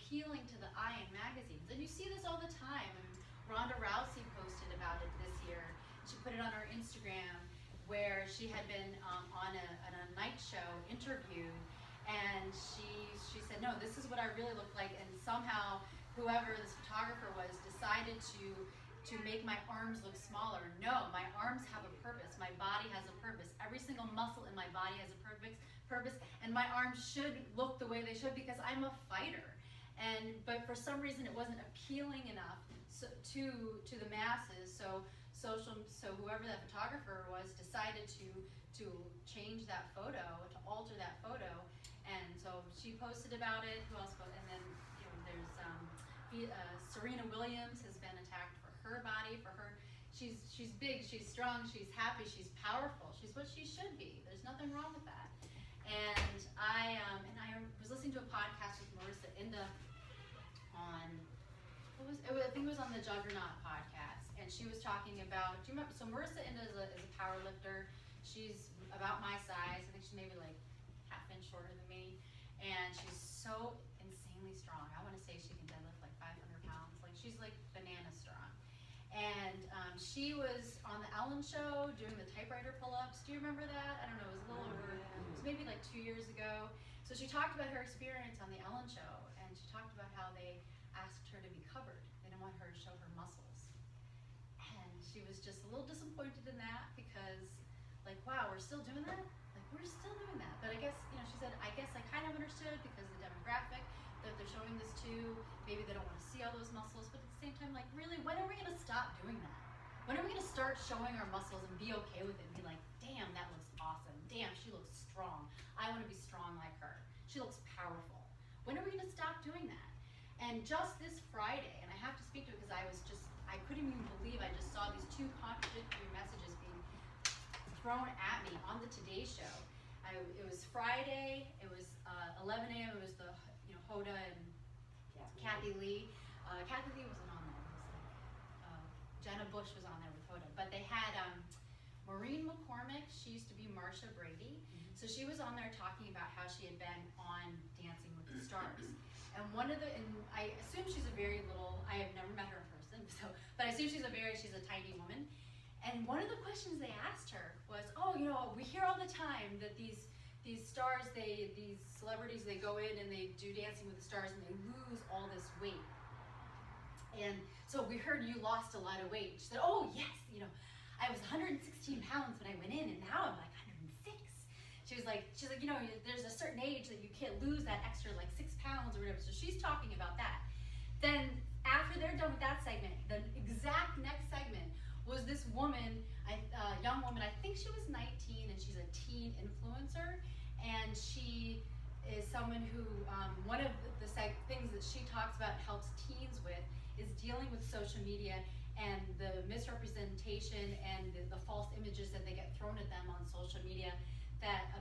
appealing to the eye in magazines. And you see this all the time. I mean, Ronda Rousey posted about it this year. She put it on her Instagram where she had been on a night show interviewed, and she said, no, this is what I really look like, and somehow whoever this photographer was decided to make my arms look smaller. No, my arms have a purpose. My body has a purpose. Every single muscle in my body has a purpose, and my arms should look the way they should because I'm a fighter. But for some reason, it wasn't appealing enough to the masses. So whoever that photographer was decided to change that photo, to alter that photo, and so she posted about it. Who else? And then there's Serena Williams has been attacked for her body, for her. She's big, she's strong, she's happy, she's powerful. She's what she should be. There's nothing wrong with that. And I was listening to a podcast with Marissa Inda on, I think it was on the Juggernaut podcast, and she was talking about, do you remember, so Marissa Inda is a power lifter. She's about my size. I think she's maybe like half inch shorter than me, and she's so insanely strong. I want to say she can deadlift like 500 pounds. Like, she's like banana strong. And she was on the Ellen show doing the typewriter pull-ups. Do you remember that? I don't know, it was a little over, it was maybe like 2 years ago. So she talked about her experience on the Ellen show, and she talked about how they asked her to be covered. They didn't want her to show her muscles. And she was just a little disappointed in that because, like, wow, we're still doing that? Like, we're still doing that. But I guess, she said, I guess I kind of understood because the demographic that they're showing this to, maybe they don't want to see all those muscles, but at the same time, like, really, when are we going to stop doing that? When are we going to start showing our muscles and be okay with it and be like, damn, that looks awesome. Damn, she looks strong. I want to be strong like her. She looks powerful. When are we going to stop doing that? And just this Friday, and I have to speak to it because I couldn't even believe I just saw these two contradictory messages being thrown at me on the Today Show. It was Friday, it was 11 a.m., it was the Hoda and Kathy Lee. Kathy Lee wasn't on there. It was like, Jenna Bush was on there with Hoda. But they had Maureen McCormick. She used to be Marsha Brady. Mm-hmm. So she was on there talking about how she had been on Dancing with the Stars. And I assume she's a very little, I have never met her in person, but I assume she's a tiny woman. And one of the questions they asked her was, we hear all the time that these stars, these celebrities, they go in and they do Dancing with the Stars and they lose all this weight. And so we heard you lost a lot of weight. She said, oh yes, I was 116 pounds when I went in and now I'm like 106. She's like, there's a certain age that you can't lose that extra like 6 pounds or whatever. So she's talking about that. Then after they're done with that segment, the exact next segment was this woman, a young woman, I think she was 19, and she's a teen influencer. And she is someone who, one of the things that she talks about helps teens with is dealing with social media and the misrepresentation and the false images that they get thrown at them on social media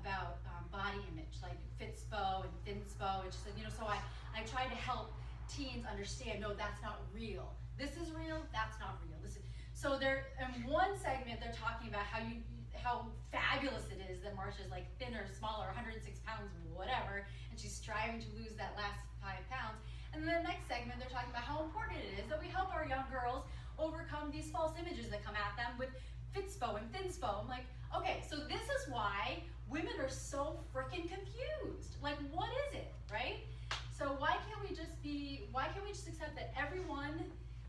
about body image, like Fitspo and Thinspo. And she said, so I try to help teens understand, no, that's not real. This is real, that's not real. So they're, in one segment, they're talking about how fabulous it is that Marsha's like thinner, smaller, 106 pounds, whatever, and she's striving to lose that last 5 pounds. And then the next segment, they're talking about how important it is that we help our young girls overcome these false images that come at them with Fitspo and Thinspo. I'm like, okay, so this is why women are so freaking confused. Like, what is it, right? So why can't we just accept that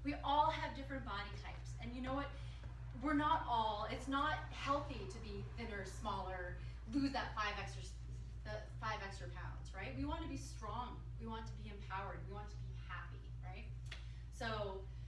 we all have different body types. And you know what? It's not healthy to be thinner, smaller, lose that 5 extra pounds, right? We want to be strong. We want to be empowered. We want to be happy, right? So